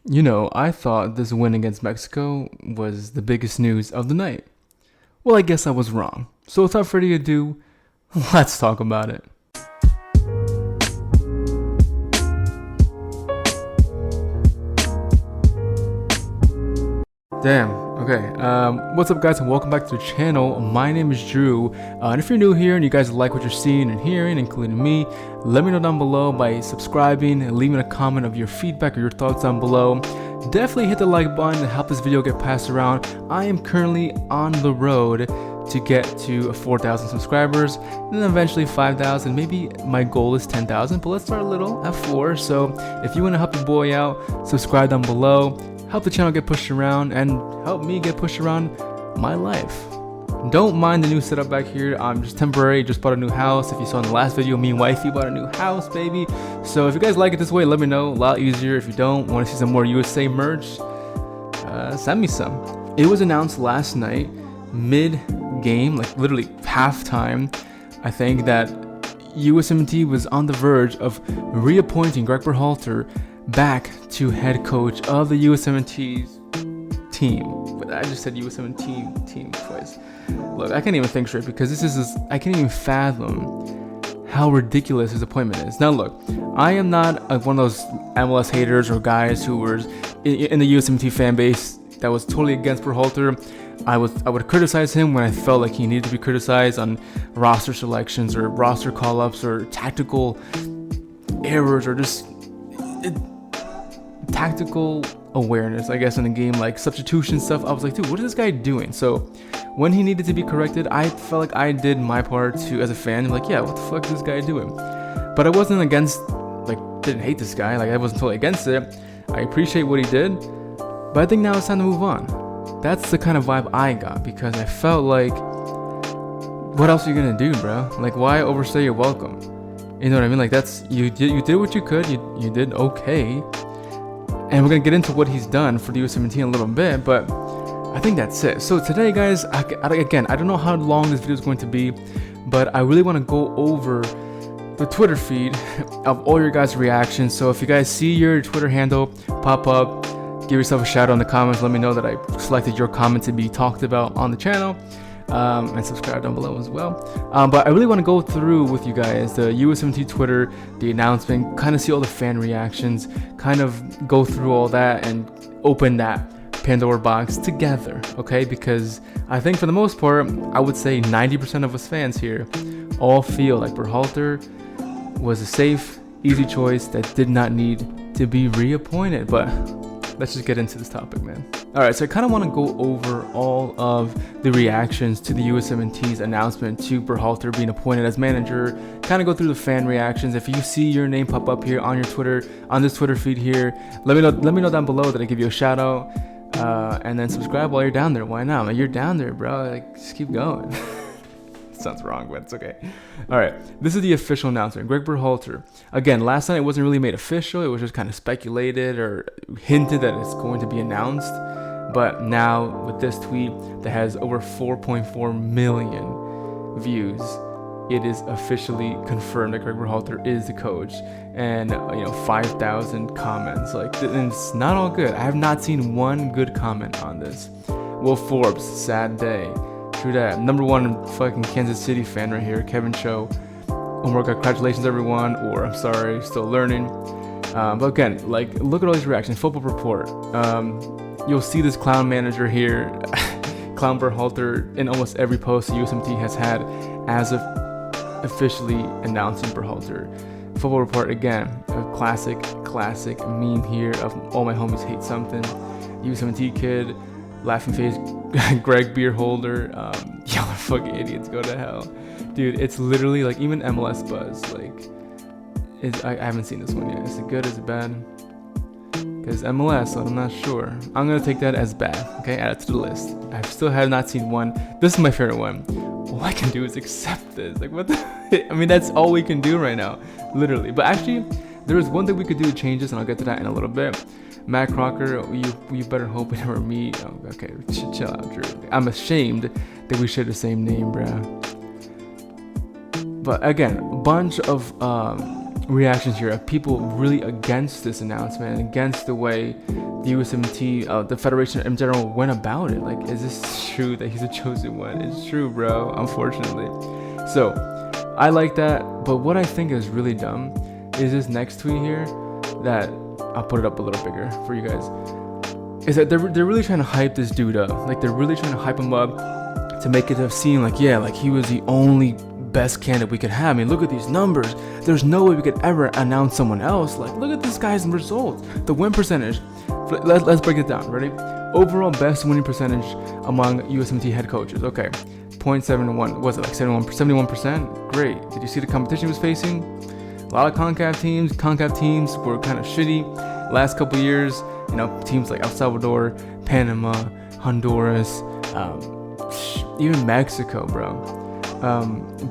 You know, I thought this win against Mexico was the biggest news of the night. Well, I guess I was wrong. So without further ado, let's talk about it. Damn. Okay. What's up, guys, and welcome back to the channel. My name is Drew, and if you're new here and you guys like what you're seeing and hearing, including me, let me know down below by subscribing and leaving a comment of your feedback or your thoughts down below. Definitely hit the like button to help this video get passed around. I am currently on the road to get to 4,000 subscribers and then eventually 5,000. Maybe my goal is 10,000, but let's start little at 4. So if you want to help your boy out, subscribe down below. Help the channel get pushed around and help me get pushed around my life. Don't mind the new setup back here. I'm just temporary, just bought a new house. If you saw in the last video, me and wifey bought a new house, baby. So if you guys like it this way, let me know. A lot easier. If you don't, want to see some more USA merch, send me some. It was announced last night, mid-game, like literally halftime, I think, that USMNT was on the verge of reappointing Gregg Berhalter back to head coach of the USMNT's team. But I just said USMNT team twice. Look, I can't even think straight because I can't even fathom how ridiculous his appointment is. Now look, I am not one of those MLS haters or guys who were in the USMNT fan base that was totally against Berhalter. I would criticize him when I felt like he needed to be criticized on roster selections or roster call-ups or tactical errors or just tactical awareness, I guess, in the game, like substitution stuff. I was like, dude, what is this guy doing? So when he needed to be corrected, I felt like I did my part to, as a fan, like, yeah, what the fuck is this guy doing? But I wasn't against, like, didn't hate this guy, like I wasn't totally against it. I appreciate what he did, but I think now it's time to move on. That's the kind of vibe I got, because I felt like, what else are you gonna do, bro? Like, why overstay your welcome? You know what I mean? Like, that's, you did what you could, you did okay. And we're going to get into what he's done for the USMNT in a little bit, but I think that's it. So today, guys, again, I don't know how long this video is going to be, but I really want to go over the Twitter feed of all your guys' reactions. So if you guys see your Twitter handle pop up, give yourself a shout out in the comments. Let me know that I selected your comment to be talked about on the channel. And subscribe down below as well. But I really want to go through with you guys the USMNT Twitter, the announcement, kind of see all the fan reactions, kind of go through all that and open that Pandora box together, okay? Because I think for the most part, I would say 90% of us fans here all feel like Berhalter was a safe, easy choice that did not need to be reappointed. But let's just get into this topic, man. All right, so I kind of want to go over all of the reactions to the USMNT's announcement to Berhalter being appointed as manager, kind of go through the fan reactions. If you see your name pop up here on your Twitter, on this Twitter feed here, let me know down below that I give you a shout out, and then subscribe while you're down there. Why not? You're down there, bro. Like, just keep going. Sounds wrong, but it's okay. All right, this is the official announcement. Gregg Berhalter. Again, last night it wasn't really made official. It was just kind of speculated or hinted that it's going to be announced. But now with this tweet that has over 4.4 million views, it is officially confirmed that Gregg Berhalter is the coach, and 5,000 comments. Like, and it's not all good. I have not seen one good comment on this. Will Forbes, sad day. True that. Number one fucking Kansas City fan right here, Kevin Cho. Oh my god, congratulations everyone, or I'm sorry, still learning. But again, like, look at all these reactions. Football Report. You'll see this clown manager here, Clown Berhalter, in almost every post the USMNT has had as of officially announcing Berhalter. Football Report, again, a classic meme here of all my homies hate something. USMNT kid, laughing face, Gregg Berhalter. Y'all are fucking idiots, go to hell. Dude, it's literally like even MLS Buzz. Like, I haven't seen this one yet. Is it good? Is it bad? Because MLS, so I'm not sure. I'm gonna take that as bad. Okay, add it to the list. I still have not seen one. This is my favorite one. All I can do is accept this. Like, what the? I mean, that's all we can do right now, literally. But actually, there is one thing we could do to change this, and I'll get to that in a little bit. Matt Crocker, you better hope we never meet. Oh, okay, chill out, Drew. I'm ashamed that we share the same name, bruh. But again, a bunch of reactions here of people really against this announcement and against the way the USMNT, the federation in general, went about it. Like, is this true that he's a chosen one? It's true, bro, unfortunately. So I like that, but what I think is really dumb is this next tweet here that I'll put it up a little bigger for you guys. Is that they're really trying to hype this dude up. Like, they're really trying to hype him up to make it seem like, yeah, like he was the only best candidate we could have. I mean, look at these numbers. There's no way we could ever announce someone else. Like, look at this guy's results. The win percentage. Let's break it down. Ready? Overall best winning percentage among USMNT head coaches. Okay. 0.71. Was it like 71%? Great. Did you see the competition he was facing? A lot of CONCACAF teams were kind of shitty last couple years. You know, teams like El Salvador, Panama, Honduras, even Mexico, bro.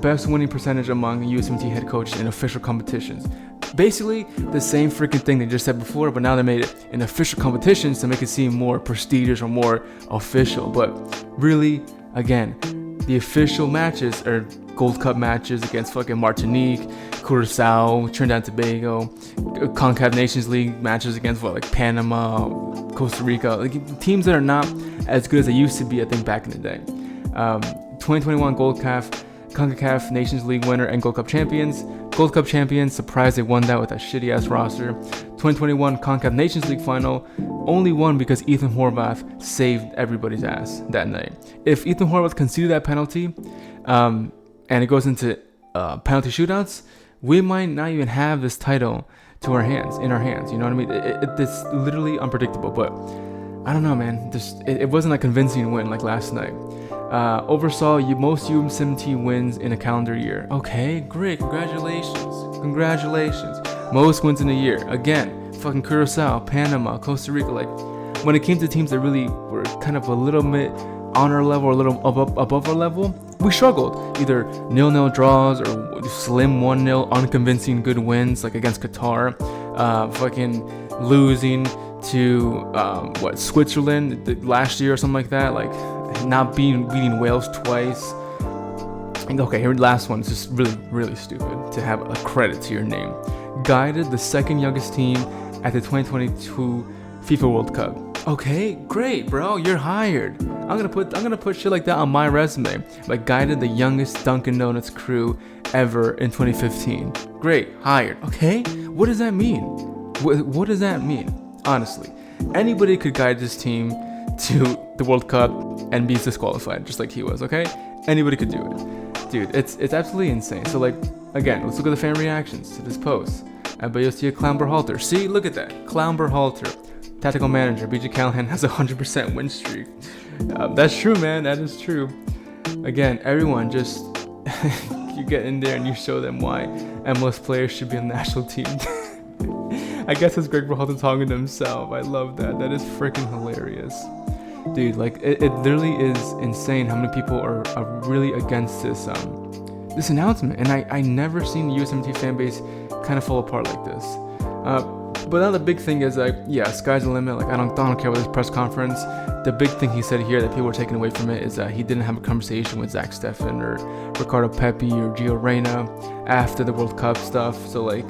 Best winning percentage among USMNT head coaches in official competitions. Basically, the same freaking thing they just said before, but now they made it in official competitions to make it seem more prestigious or more official. But really, again, the official matches are Gold Cup matches against fucking Martinique, Curacao, Trinidad and Tobago, CONCACAF Nations League matches against like Panama, Costa Rica, like teams that are not as good as they used to be, I think, back in the day. 2021 CONCACAF Nations League winner and Gold Cup champions. Gold Cup champions, surprised they won that with a shitty ass roster. 2021 CONCACAF Nations League final, only won because Ethan Horvath saved everybody's ass that night. If Ethan Horvath conceded that penalty, and it goes into penalty shootouts, we might not even have this title in our hands. You know what I mean? It's literally unpredictable, but I don't know, man. It wasn't a convincing win like last night. Oversaw most USMNT wins in a calendar year. Okay, great. Congratulations. Most wins in a year. Again, fucking Curacao, Panama, Costa Rica. Like, when it came to teams that really were kind of a little bit on our level or a little above our level, we struggled. Either 0-0 draws or slim 1-0 unconvincing good wins, like against Qatar. Fucking losing to Switzerland last year or something like that. Like, not beating Wales twice. And okay, here last one is just really, really stupid to have a credit to your name. Guided the second youngest team at the 2022 FIFA World Cup. Okay, great, bro. You're hired. I'm gonna put shit like that on my resume. Like, guided the youngest Dunkin' Donuts crew ever in 2015. Great, hired. Okay, what does that mean? What does that mean? Honestly, anybody could guide this team to the World Cup and be disqualified, just like he was. Okay, anybody could do it, dude. It's absolutely insane. So, like, again, let's look at the fan reactions to this post. But you'll see a Clown Berhalter. See, look at that, Clown Berhalter. Tactical manager, BJ Callahan has a 100% win streak. That's true, man. That is true. Again, everyone, just you get in there and you show them why MLS players should be on the national team. I guess it's Gregg Berhalter talking to himself. I love that. That is freaking hilarious. Dude, like, it literally is insane how many people are really against this announcement. And I never seen the USMNT fan base kind of fall apart like this. But now the big thing is, like, yeah, sky's the limit. Like, I don't care about this press conference. The big thing he said here that people were taking away from it is that he didn't have a conversation with Zach Steffen or Ricardo Pepi or Gio Reyna after the World Cup stuff. So, like,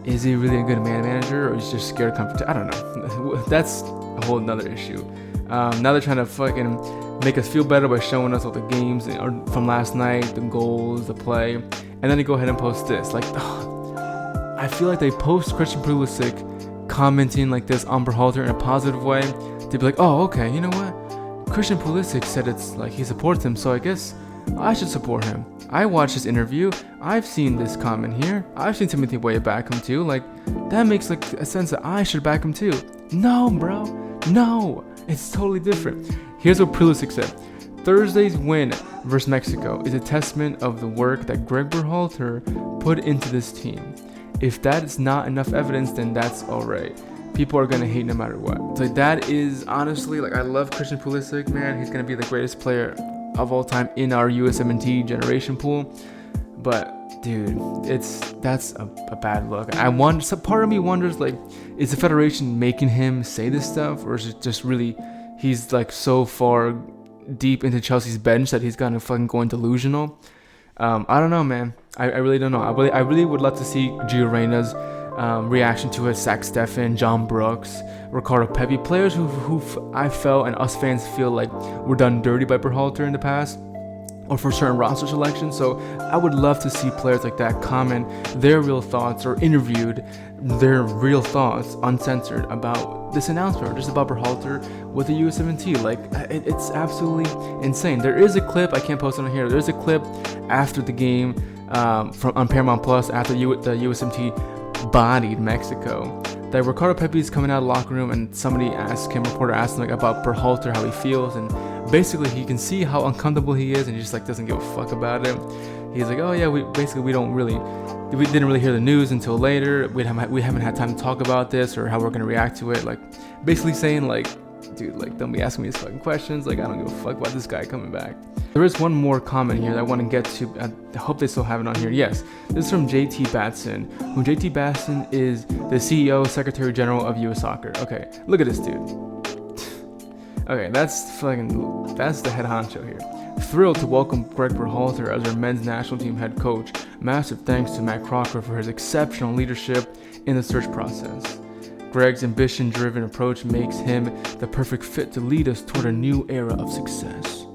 is he really a good manager, or is he just scared of competition? I don't know. That's a whole nother issue. Now they're trying to fucking make us feel better by showing us all the games from last night, the goals, the play, and then they go ahead and post this. Like, I feel like they post Christian Pulisic commenting like this on Berhalter in a positive way to be like, oh, okay, you know what? Christian Pulisic said it's like he supports him, so I guess I should support him. I watched this interview. I've seen this comment here. I've seen Timothy Weah back him too. Like, that makes like a sense that I should back him too. No, bro. No. It's totally different. Here's what Pulisic said. Thursday's win versus Mexico is a testament of the work that Gregg Berhalter put into this team. If that is not enough evidence, then that's alright. People are gonna hate no matter what. So that is honestly, like, I love Christian Pulisic, man. He's gonna be the greatest player of all time in our USMNT generation pool. But dude, that's a bad look. Part of me wonders, like, is the federation making him say this stuff, or is it just really he's like so far deep into Chelsea's bench that he's gonna fucking go delusional? I don't know, man. I really don't know. I really would love to see Gio Reyna's reaction to it. Zach Steffen, John Brooks, Ricardo Pepi, players who I felt and us fans feel like were done dirty by Berhalter in the past, or for certain roster selections. So I would love to see players like that comment their real thoughts, or interviewed their real thoughts uncensored about this announcement, or just about Berhalter with the USMNT. Like, it's absolutely insane. There is a clip, I can't post it on here, there's a clip after the game from on Paramount Plus after the USMNT bodied Mexico, that Ricardo Pepi is coming out of the locker room, and reporter asked him like about Berhalter, how he feels, and basically he can see how uncomfortable he is, and he just like doesn't give a fuck about it. He's like, oh yeah, we didn't really hear the news until later. We haven't had time to talk about this or how we're gonna react to it. Like, basically saying like, dude, like, don't be asking me these fucking questions. Like, I don't give a fuck about this guy coming back. There is one more comment here that I want to get to. I hope they still have it on here. Yes, this is from JT Batson, who JT Batson is the CEO, Secretary General of US Soccer. Okay, look at this dude. Okay, that's the head honcho here. Thrilled to welcome Gregg Berhalter as our men's national team head coach. Massive thanks to Matt Crocker for his exceptional leadership in the search process. Gregg's ambition-driven approach makes him the perfect fit to lead us toward a new era of success.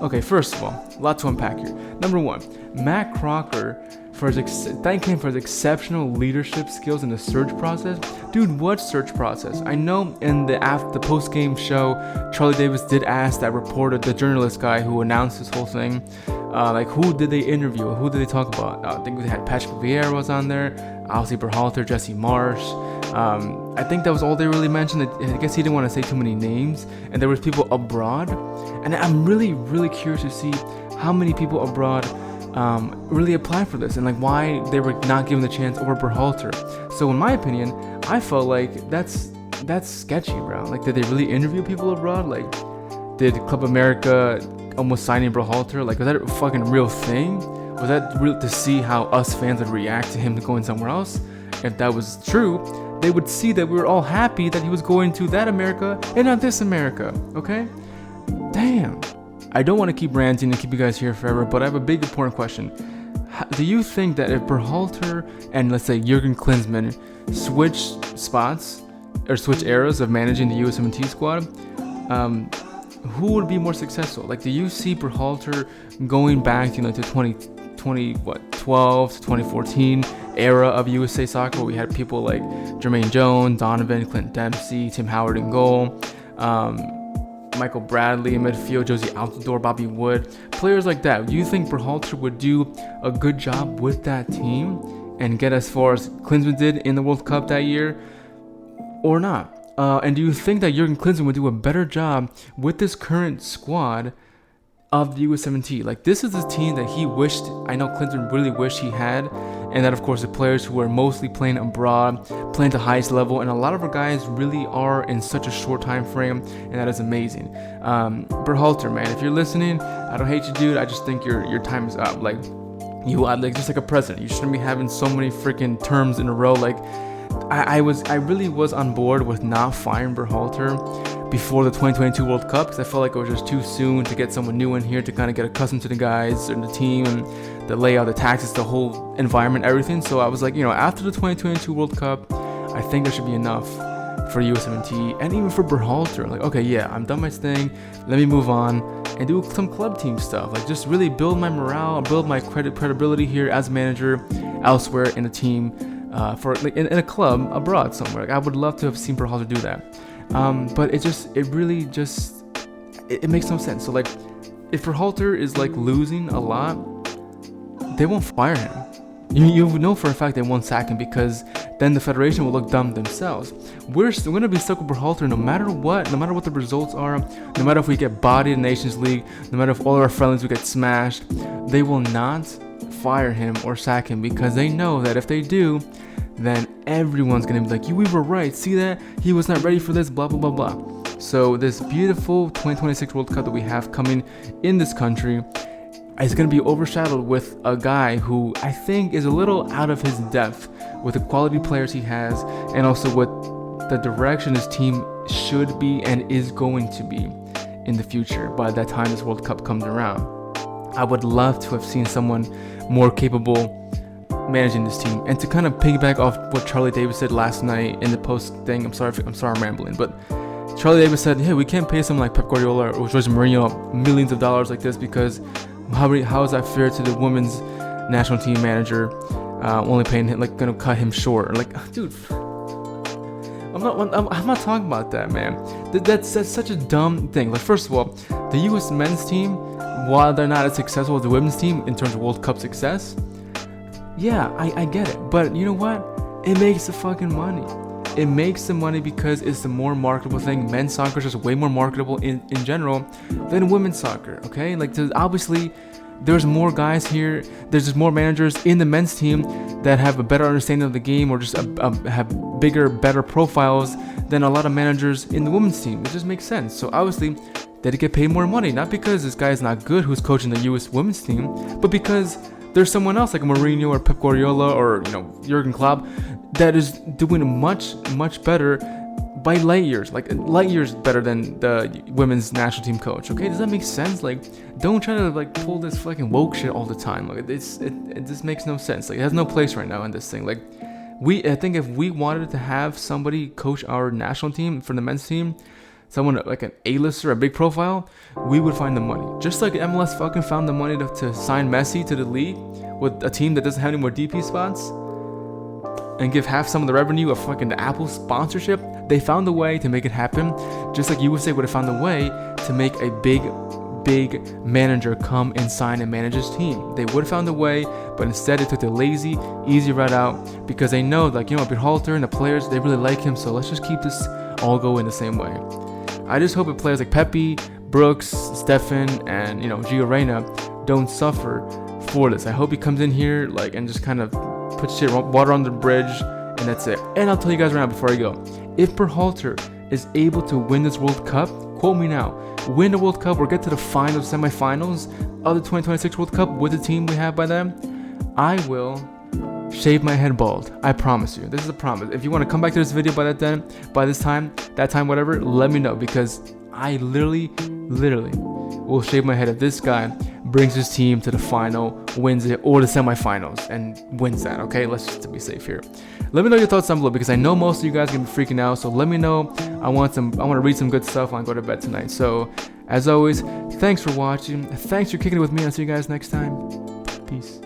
Okay, first of all, a lot to unpack here. Number one, Matt Crocker, thank him for his exceptional leadership skills in the search process. Dude, what search process? I know in the post-game show, Charlie Davis did ask that reporter, the journalist guy who announced this whole thing, like, who did they interview? Who did they talk about? I think they had Patrick Vieira was on there, obviously Berhalter, Jesse Marsh. I think that was all they really mentioned. I guess he didn't want to say too many names, and there was people abroad, and I'm really, really curious to see how many people abroad really applied for this, and like why they were not given the chance over Berhalter. So in my opinion, I felt like that's sketchy, bro. Like, did they really interview people abroad? Like, did Club America almost signing Berhalter? Like, was that a fucking real thing? Was that real to see how us fans would react to him going somewhere else? If that was true, they would see that we were all happy that he was going to that America and not this America. Okay? Damn. I don't want to keep ranting and keep you guys here forever, but I have a big important question. Do you think that if Berhalter and, let's say, Jurgen Klinsmann switch spots or switch eras of managing the USMNT squad, who would be more successful? Like, do you see Berhalter going back to, like, the 2012 to 2014 era of USA Soccer, where we had people like Jermaine Jones, Donovan, Clint Dempsey, Tim Howard in goal, Michael Bradley in midfield, Josie Altidore, Bobby Wood, players like that? Do you think Berhalter would do a good job with that team and get as far as Klinsmann did in the World Cup that year, or not? And do you think that Jurgen Klinsmann would do a better job with this current squad of the USMNT? Like, this is the team that he wished, I know Klinsmann really wished he had, and that, of course, the players who are mostly playing abroad, playing the highest level, and a lot of our guys really are in such a short time frame, and that is amazing. Berhalter, man, if you're listening, I don't hate you, dude. I just think your time is up. Like, you are like just like a president. You shouldn't be having so many freaking terms in a row. Like, I really was on board with not firing Berhalter before the 2022 World Cup, because I felt like it was just too soon to get someone new in here to kind of get accustomed to the guys and the team and the layout, the tactics, the whole environment, everything. So I was like, after the 2022 World Cup, I think there should be enough for USMNT and even for Berhalter. Like, okay, yeah, I'm done my thing. Let me move on and do some club team stuff. Like, just really build my morale, build my credibility here as manager elsewhere in a team, for like in a club abroad somewhere. Like, I would love to have seen Berhalter do that. But it really makes no sense. So, like, if Berhalter is like losing a lot, they won't fire him. You know for a fact they won't sack him, because then the federation will look dumb themselves. We're going to be stuck with Berhalter no matter what the results are, no matter if we get bodied in Nations League, no matter if all of our friendlies will get smashed. They will not fire him or sack him, because they know that if they do, then everyone's going to be like, we were right. See that? He was not ready for this, blah, blah, blah, blah. So this beautiful 2026 World Cup that we have coming in this country is going to be overshadowed with a guy who I think is a little out of his depth with the quality players he has, and also what the direction his team should be and is going to be in the future by that time this World Cup comes around. I would love to have seen someone more capable managing this team. And to kind of piggyback off what Charlie Davis said last night in the post thing, I'm sorry I'm rambling, but Charlie Davis said, hey, we can't pay someone like Pep Guardiola or Jose Mourinho millions of dollars like this, because how is that fair to the women's national team manager, only paying him, like, gonna cut him short? Like, dude, I'm not talking about that, man. That's such a dumb thing. Like, first of all, the U.S. men's team, while they're not as successful as the women's team in terms of World Cup success, yeah, I get it. But you know what? It makes the fucking money. It makes the money because it's the more marketable thing. Men's soccer is just way more marketable in general than women's soccer, okay? Like, obviously, there's more guys here. There's just more managers in the men's team that have a better understanding of the game, or just have bigger, better profiles than a lot of managers in the women's team. It just makes sense. So obviously, they get paid more money, not because this guy is not good who's coaching the U.S. women's team, but because there's someone else like Mourinho or Pep Guardiola or, you know, Jurgen Klopp that is doing much, much better by light years, like light years better than the women's national team coach. Okay, does that make sense? Like, don't try to like pull this fucking woke shit all the time. Like, it just makes no sense. Like, it has no place right now in this thing. Like, I think if we wanted to have somebody coach our national team for the men's team, someone like an A-lister, a big profile, we would find the money. Just like MLS fucking found the money to sign Messi to the league with a team that doesn't have any more DP spots and give half some of the revenue of fucking the Apple sponsorship. They found a way to make it happen, just like USA would have found a way to make a big manager come and sign and manage his team. They would have found a way, but instead they took the lazy, easy route out because they know, like, you know, Berhalter and the players, they really like him, so let's just keep this all going the same way. I just hope that players like Pepe, Brooks, Stefan, and, you know, Gio Reyna don't suffer for this. I hope he comes in here like and just kind of puts shit, water under the bridge, and that's it. And I'll tell you guys right now before I go, if Berhalter is able to win this World Cup, quote me now, win the World Cup or get to the finals, semifinals of the 2026 World Cup with the team we have by then, I will shave my head bald. I promise you. This is a promise. If you want to come back to this video by this time, whatever, let me know, because I literally will shave my head if this guy brings his team to the final, wins it, or the semifinals, and wins that. Okay, let's just be safe here. Let me know your thoughts down below, because I know most of you guys are gonna be freaking out. So let me know. I want to read some good stuff when I go to bed tonight. So as always, thanks for watching. Thanks for kicking it with me. I'll see you guys next time. Peace.